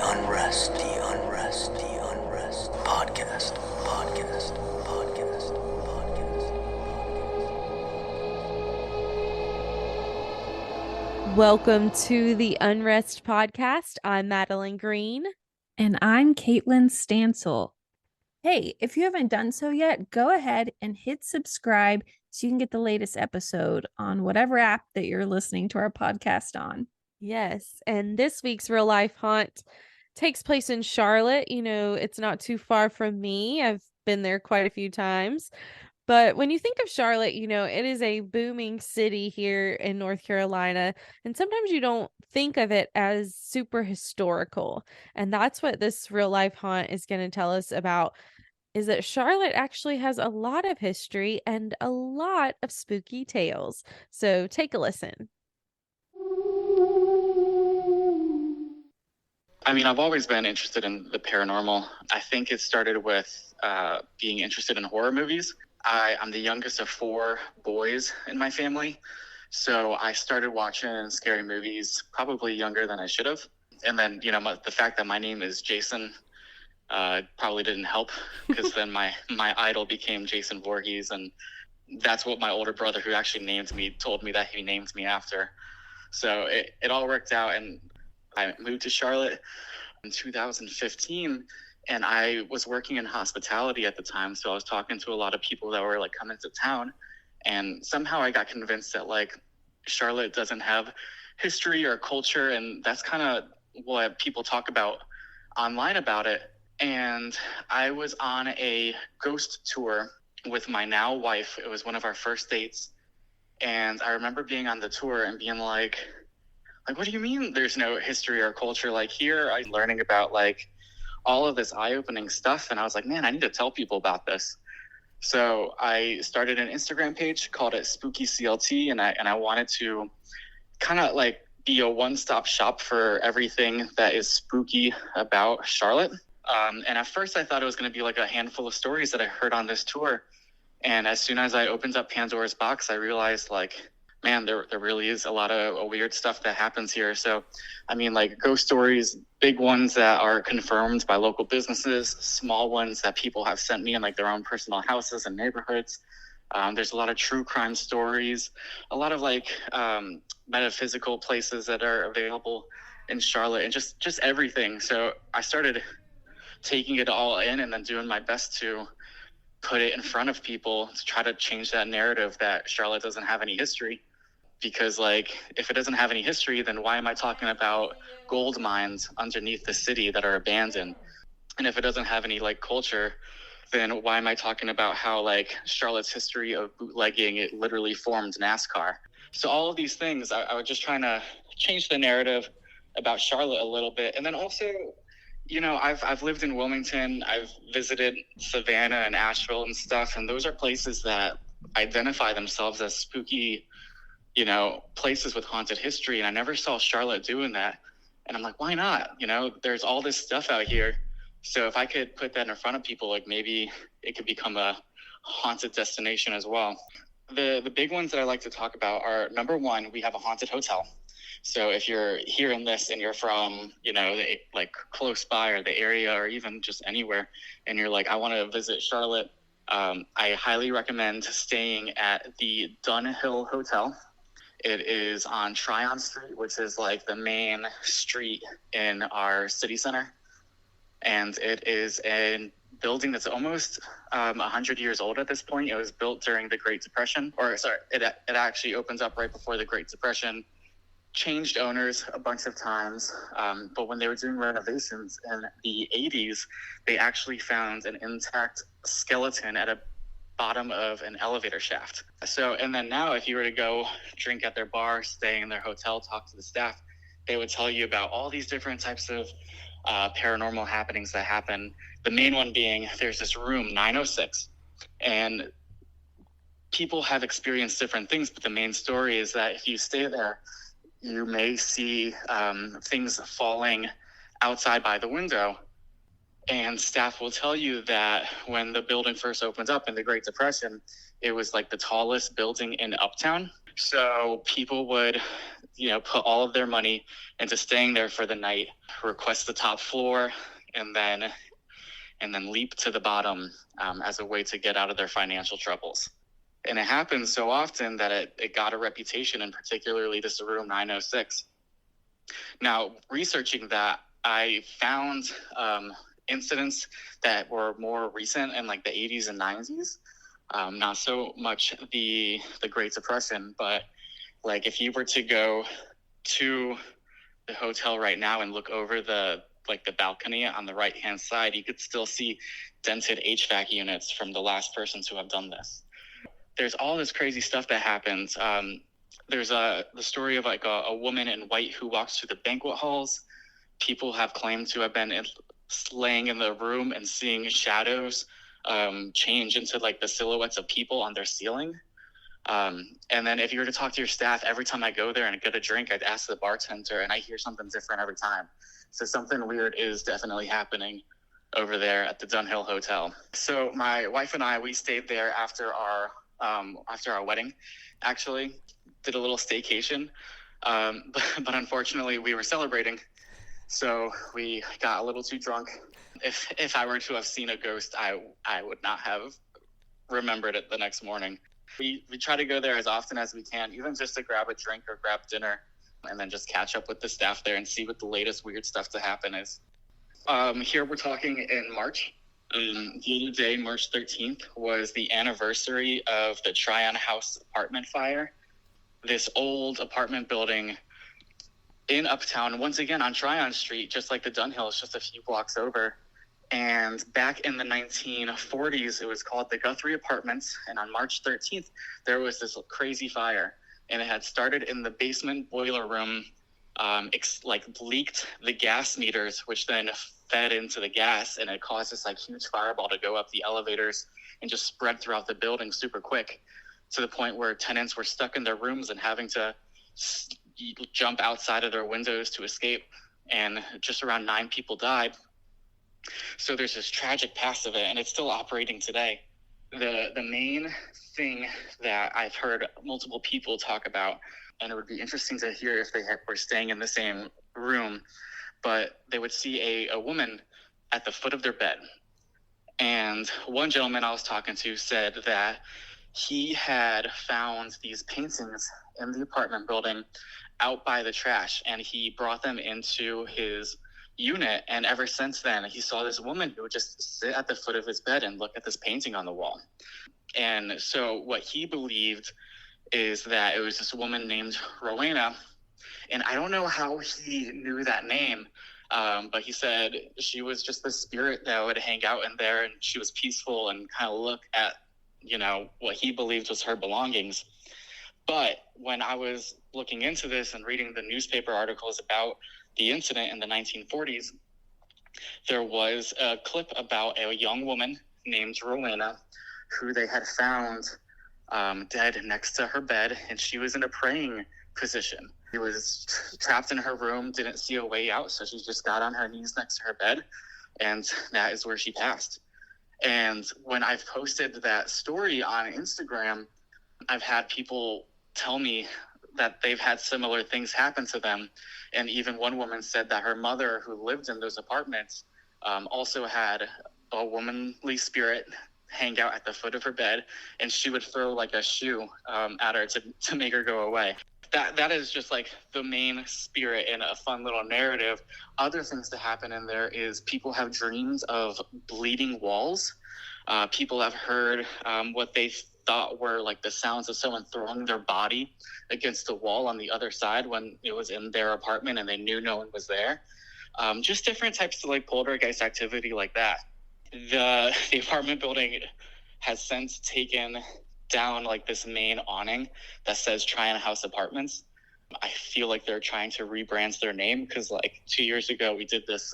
unrest, the unrest, the unrest. Podcast, podcast, podcast, podcast. Welcome to the Unrest Podcast. I'm Madeline Green. And I'm Caitlin Stansel. Hey, if you haven't done so yet, go ahead and hit subscribe so you can get the latest episode on whatever app that you're listening to our podcast on. Yes, and this week's real life haunt takes place in Charlotte. You know, it's not too far from me. I've been there quite a few times. But when you think of Charlotte, you know, it is a booming city here in North Carolina. And sometimes you don't think of it as super historical. And that's what this real life haunt is going to tell us about, is that Charlotte actually has a lot of history and a lot of spooky tales. So take a listen. I mean, I've always been interested in the paranormal. I think it started with being interested in horror movies. I'm the youngest of 4 boys in my family, so I started watching scary movies probably younger than I should have. And then, you know, the fact that my name is Jason probably didn't help, because then my idol became Jason Voorhees, and that's what my older brother, who actually named me, told me that he named me after. So it all worked out, and I moved to Charlotte in 2015. And I was working in hospitality at the time, so I was talking to a lot of people that were like coming to town, and somehow I got convinced that like Charlotte doesn't have history or culture, and that's kind of what people talk about online about it. And I was on a ghost tour with my now wife. It was one of our first dates, and I remember being on the tour and being like, what do you mean there's no history or culture? Like, here I'm learning about like all of this eye-opening stuff, and I was like, man, I need to tell people about this. So I started an Instagram page, called it Spooky CLT, and I wanted to kind of like be a one-stop shop for everything that is spooky about Charlotte. And at first I thought it was going to be like a handful of stories that I heard on this tour, and as soon as I opened up Pandora's box, I realized like, man, there really is a lot of weird stuff that happens here. So, I mean, like ghost stories, big ones that are confirmed by local businesses, small ones that people have sent me in like their own personal houses and neighborhoods. There's a lot of true crime stories, a lot of like metaphysical places that are available in Charlotte, and just everything. So I started taking it all in and then doing my best to put it in front of people to try to change that narrative that Charlotte doesn't have any history. Because like, if it doesn't have any history, then why am I talking about gold mines underneath the city that are abandoned? And if it doesn't have any like culture, then why am I talking about how like Charlotte's history of bootlegging, it literally formed NASCAR? So all of these things, I was just trying to change the narrative about Charlotte a little bit. And then also, you know, I've lived in Wilmington, I've visited Savannah and Asheville and stuff, and those are places that identify themselves as spooky, you know, places with haunted history, and I never saw Charlotte doing that. And I'm like, why not? You know, there's all this stuff out here. So if I could put that in front of people, like maybe it could become a haunted destination as well. The big ones that I like to talk about are, number one, we have a haunted hotel. So if you're hearing this and you're from, you know, like close by or the area or even just anywhere, and you're like, I want to visit Charlotte, I highly recommend staying at the Dunn Hotel. It is on Tryon Street, which is like the main street in our city center. And it is a building that's almost 100 years old at this point. It was built during the Great Depression, it actually opens up right before the Great Depression. Changed owners a bunch of times, but when they were doing renovations in the 80s, they actually found an intact skeleton at a bottom of an elevator shaft. So, and then now if you were to go drink at their bar, stay in their hotel, talk to the staff, they would tell you about all these different types of paranormal happenings that happen. The main one being, there's this room 906, and people have experienced different things, but the main story is that if you stay there, you may see things falling outside by the window. And staff will tell you that when the building first opened up in the Great Depression, it was like the tallest building in Uptown. So people would, put all of their money into staying there for the night, request the top floor, and then leap to the bottom as a way to get out of their financial troubles. And it happens so often that it got a reputation, and particularly this room 906. Now, researching that, I found incidents that were more recent in like the 80s and 90s. Not so much the Great Depression, but like if you were to go to the hotel right now and look over the balcony on the right hand side, you could still see dented HVAC units from the last persons who have done this. There's all this crazy stuff that happens. There's the story of like a woman in white who walks through the banquet halls. People have claimed to have been laying in the room and seeing shadows change into like the silhouettes of people on their ceiling. And then if you were to talk to your staff, every time I go there and get a drink, I'd ask the bartender, and I hear something different every time. So something weird is definitely happening over there at the Dunn Hotel. So my wife and I, we stayed there after our wedding, actually did a little staycation. But unfortunately we were celebrating. So we got a little too drunk. If I were to have seen a ghost, I would not have remembered it the next morning. We try to go there as often as we can, even just to grab a drink or grab dinner, and then just catch up with the staff there and see what the latest weird stuff to happen is. Here we're talking in March. The other day, March 13th, was the anniversary of the Tryon House apartment fire. This old apartment building in Uptown, once again on Tryon Street, just like the Dunn Hills, just a few blocks over. And back in the 1940s, it was called the Guthrie Apartments. And on March 13th, there was this crazy fire. And it had started in the basement boiler room, leaked the gas meters, which then fed into the gas. And it caused this huge fireball to go up the elevators and just spread throughout the building super quick, to the point where tenants were stuck in their rooms and having to jump outside of their windows to escape. And just around 9 people died. So there's this tragic past of it, and it's still operating today. The main thing that I've heard multiple people talk about, and it would be interesting to hear if they were staying in the same room, but they would see a woman at the foot of their bed. And one gentleman I was talking to said that he had found these paintings in the apartment building out by the trash, and he brought them into his unit, and ever since then he saw this woman who would just sit at the foot of his bed and look at this painting on the wall. And so what he believed is that it was this woman named Rowena, and I don't know how he knew that name, but he said she was just the spirit that would hang out in there, and she was peaceful and kind of look at what he believed was her belongings. But when I was looking into this and reading the newspaper articles about the incident in the 1940s, there was a clip about a young woman named Rowena who they had found dead next to her bed, and she was in a praying position. She was trapped in her room, didn't see a way out, so she just got on her knees next to her bed, and that is where she passed. And when I've posted that story on Instagram, I've had people tell me that they've had similar things happen to them. And even one woman said that her mother, who lived in those apartments, also had a womanly spirit hang out at the foot of her bed, and she would throw a shoe at her to make her go away. That is just the main spirit in a fun little narrative. Other things that happen in there is people have dreams of bleeding walls. People have heard what they thought were the sounds of someone throwing their body against the wall on the other side when it was in their apartment and they knew no one was there. Just different types of poltergeist activity like that. The apartment building has since taken down this main awning that says Tryon House Apartments. I feel like they're trying to rebrand their name because 2 years ago we did this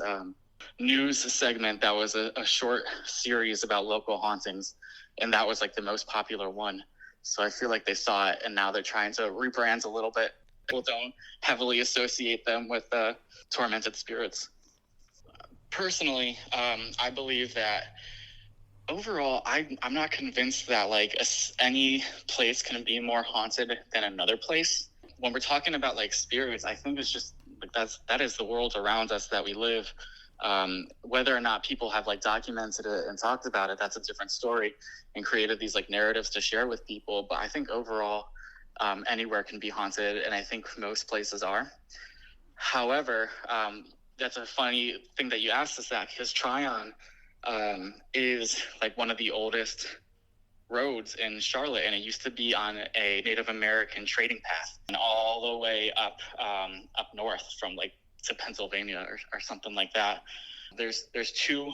news segment that was a short series about local hauntings, and that was the most popular one. So I feel like they saw it, and now they're trying to rebrand a little bit. People don't heavily associate them with tormented spirits. Personally, I believe that Overall, I'm not convinced that like any place can be more haunted than another place. When we're talking about like spirits, I think it's just like that is the world around us that we live. Whether or not people have like documented it and talked about it, that's a different story, and created these like narratives to share with people. But I think overall, anywhere can be haunted, and I think most places are. However, that's a funny thing that you asked us that, because Tryon is like one of the oldest roads in Charlotte, and it used to be on a Native American trading path, and all the way up north from like to Pennsylvania or something like that. There's two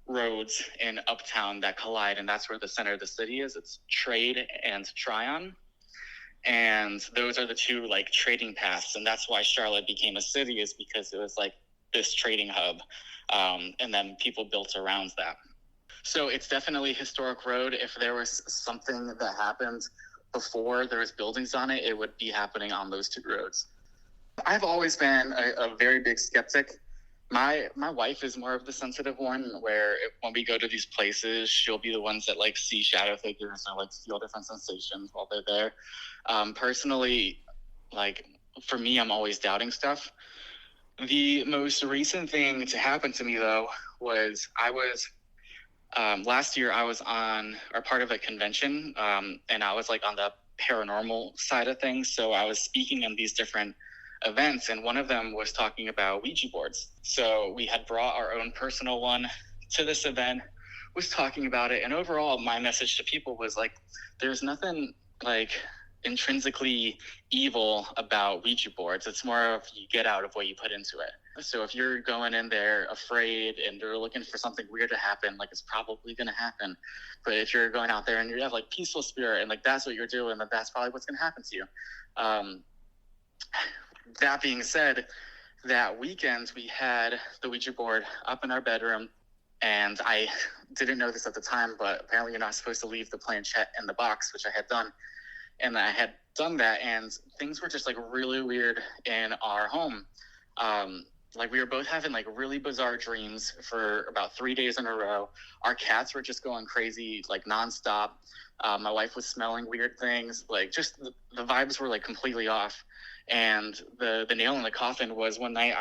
roads in Uptown that collide, and that's where the center of the city is. It's Trade and Tryon. And those are the two like trading paths, and that's why Charlotte became a city, is because it was like this trading hub, and then people built around that. So it's definitely a historic road. If there was something that happened before there was buildings on it, it would be happening on those two roads. I've always been a very big skeptic. My wife is more of the sensitive one, where when we go to these places, she'll be the ones that like see shadow figures or like feel different sensations while they're there. Personally, like for me, I'm always doubting stuff. The most recent thing to happen to me though was last year I was on or part of a convention, and I was like on the paranormal side of things. So I was speaking on these different events, and one of them was talking about Ouija boards. So we had brought our own personal one to this event, was talking about it, and overall my message to people was like, there's nothing like intrinsically evil about Ouija boards. It's more of you get out of what you put into it. So if you're going in there afraid and you're looking for something weird to happen, like it's probably going to happen. But if you're going out there and you have like peaceful spirit and like that's what you're doing, then that's probably what's going to happen to you. That being said, that weekend we had the Ouija board up in our bedroom, and I didn't know this at the time, but apparently you're not supposed to leave the planchette in the box, which I had done. And I had done that, and things were just like really weird in our home. Like we were both having like really bizarre dreams for about 3 days in a row. Our cats were just going crazy, like nonstop. My wife was smelling weird things, like just the vibes were like completely off. And the nail in the coffin was one night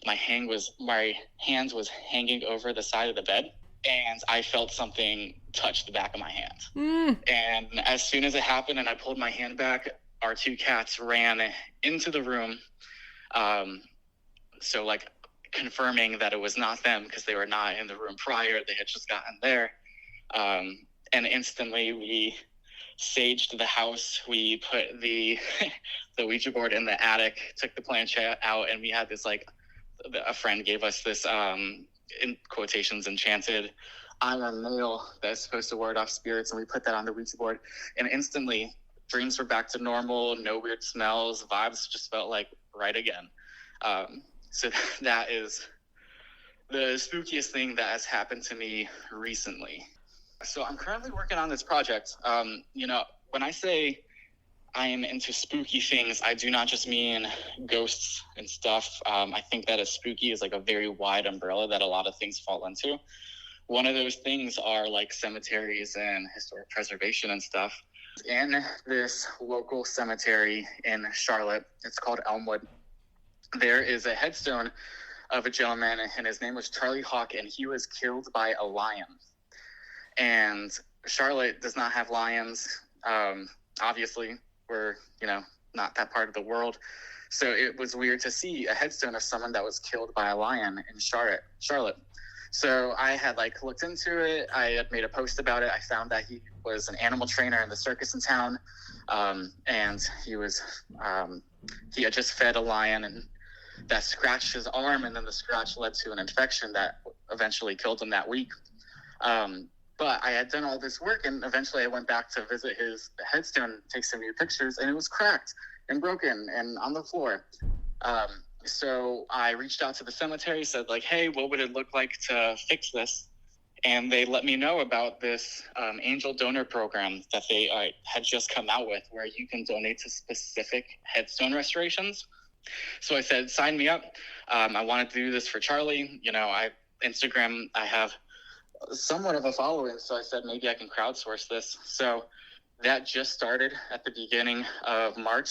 my hands was hanging over the side of the bed, and I felt something touch the back of my hand. And as soon as it happened and I pulled my hand back, our two cats ran into the room. So like confirming that it was not them, because they were not in the room prior. They had just gotten there. And instantly we saged the house. We put the Ouija board in the attic, took the planchette out, and we had this like, a friend gave us this in quotations enchanted iron nail that's supposed to ward off spirits, and we put that on the Ouija board, and instantly dreams were back to normal. No weird smells, vibes just felt like right again. So that is the spookiest thing that has happened to me recently. So I'm currently working on this project. When I say I am into spooky things, I do not just mean ghosts and stuff. I think that a spooky is like a very wide umbrella that a lot of things fall into. One of those things are like cemeteries and historic preservation and stuff. In this local cemetery in Charlotte, it's called Elmwood, there is a headstone of a gentleman, and his name was Charlie Hawk, and he was killed by a lion. And Charlotte does not have lions. Obviously, we're, not that part of the world. So it was weird to see a headstone of someone that was killed by a lion in Charlotte. So I had looked into it. I had made a post about it. I found that he was an animal trainer in the circus in town. And he had just fed a lion, and that scratched his arm, and then the scratch led to an infection that eventually killed him that week. But I had done all this work, and eventually I went back to visit his headstone, take some new pictures, and it was cracked and broken and on the floor. So I reached out to the cemetery, said hey, what would it look like to fix this? And they let me know about this angel donor program that they had just come out with, where you can donate to specific headstone restorations. So I said, sign me up. I want to do this for Charlie. Instagram, I have somewhat of a following, so I said maybe I can crowdsource this. So that just started at the beginning of March.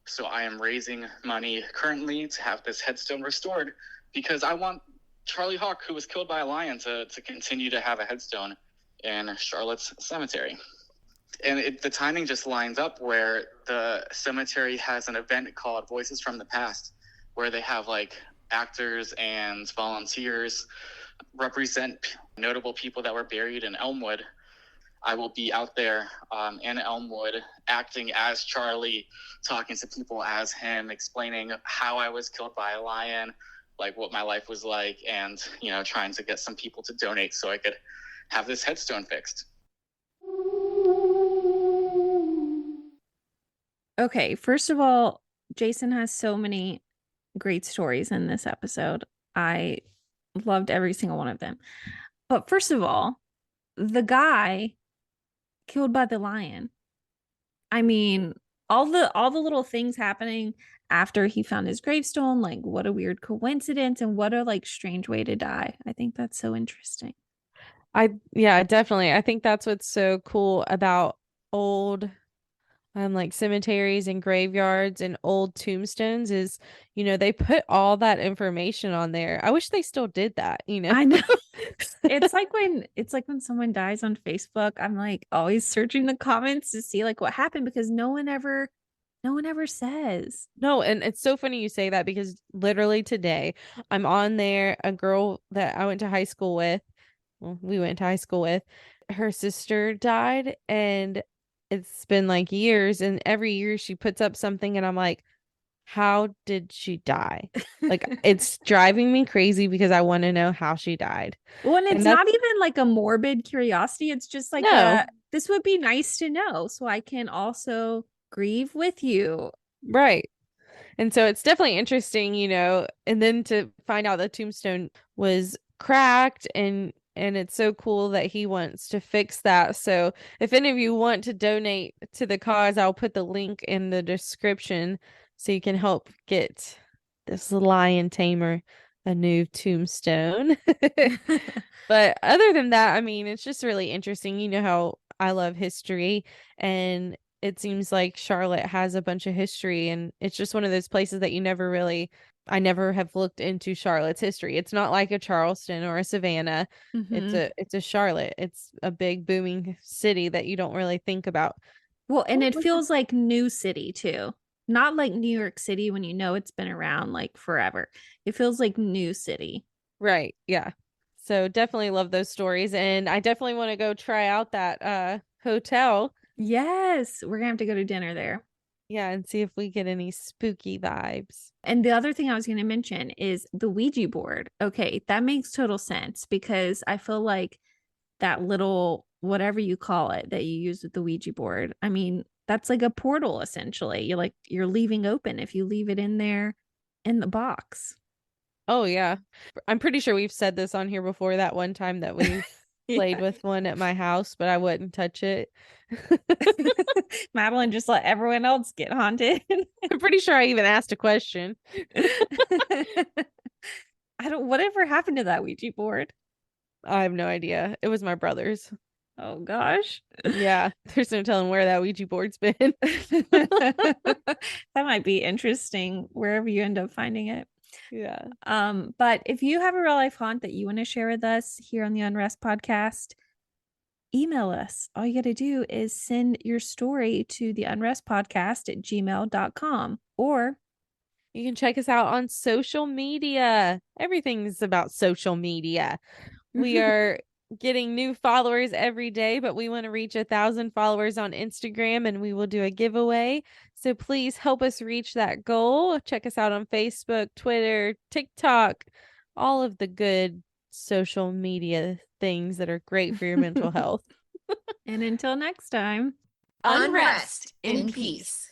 So I am raising money currently to have this headstone restored because I want Charlie Hawk, who was killed by a lion, to continue to have a headstone in Charlotte's cemetery. And the timing just lines up where the cemetery has an event called Voices from the Past, where they have like actors and volunteers represent notable people that were buried in Elmwood. I will be out there in Elmwood acting as Charlie, talking to people as him, explaining how I was killed by a lion, like what my life was like, and, you know, trying to get some people to donate so I could have this headstone fixed. Okay, first of all, Jason has so many great stories in this episode. I loved every single one of them. But first of all, the guy killed by the lion. I mean, all the little things happening after he found his gravestone, like what a weird coincidence and what a like strange way to die. I think that's so interesting. Yeah, definitely. I think that's what's so cool about old like cemeteries and graveyards and old tombstones is, you know, they put all that information on there. I wish they still did that, you know. I know. It's like when someone dies on Facebook, I'm like always searching the comments to see like what happened because no one ever says. No, and it's so funny you say that because literally today I'm on there, a girl that I went to high school with, we went to high school with, her sister died and it's been like years, and every year she puts up something and I'm like, how did she die? Like it's driving me crazy because I want to know how she died. Well, and it's And not even like a morbid curiosity. It's just like this would be nice to know so I can also grieve with you. Right. And so it's definitely interesting, you know, and then to find out the tombstone was cracked and it's so cool that he wants to fix that. So if any of you want to donate to the cause, I'll put the link in the description so you can help get this lion tamer a new tombstone. But other than that, I mean, it's just really interesting. You know how I love history, and it seems like Charlotte has a bunch of history, and it's just one of those places that I never have looked into Charlotte's history. It's not like a Charleston or a Savannah. Mhm. It's a Charlotte. It's a big booming city that you don't really think about. Well, and it feels like new city too. Not like New York City when you know it's been around like forever. It feels like new city. Right. Yeah. So definitely love those stories, and I definitely want to go try out that hotel. Yes, we're gonna have to go to dinner there. Yeah, and see if we get any spooky vibes. And the other thing I was going to mention is the Ouija board. Okay, that makes total sense because I feel like that little whatever you call it that you use with the Ouija board. I mean, that's like a portal essentially. You're leaving open if you leave it in there in the box. Oh yeah. I'm pretty sure we've said this on here before, that one time that we played with one at my house, but I wouldn't touch it. Madeline just let everyone else get haunted. I'm pretty sure I even asked a question. Whatever happened to that Ouija board? I have no idea. It was my brother's. Oh gosh. Yeah, there's no telling where that Ouija board's been. That might be interesting wherever you end up finding it. Yeah. But if you have a real life haunt that you want to share with us here on the Unrest podcast, email us. All you got to do is send your story to the unrestpodcast@gmail.com, or you can check us out on social media. Everything's about social media. We are getting new followers every day, but we want to reach 1,000 followers on Instagram, and we will do a giveaway. So please help us reach that goal. Check us out on Facebook, Twitter, TikTok, all of the good social media things that are great for your mental health. And until next time, Unrest in peace.